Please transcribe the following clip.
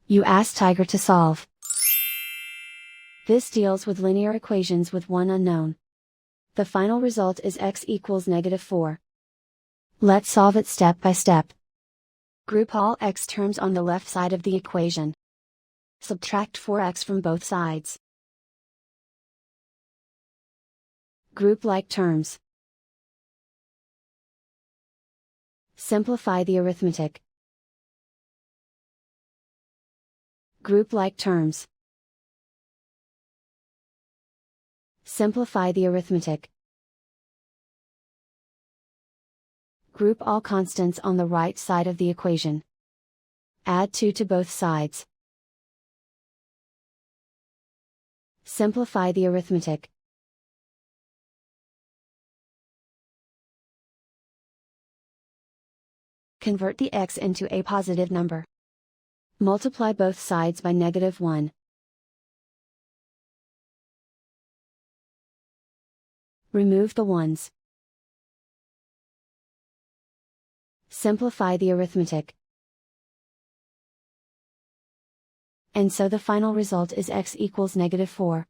You ask Tiger to solve. This deals with linear equations with one unknown. The final result is x equals -4. Let's solve it step by step. Group all x terms on the left side of the equation. Subtract 4x from both sides. Group like terms. Simplify the arithmetic. Group like terms. Simplify the arithmetic. Group all constants on the right side of the equation. Add 2 to both sides. Simplify the arithmetic. Convert the x into a positive number. Multiply both sides by -1. Remove the ones. Simplify the arithmetic. And so the final result is x equals -4.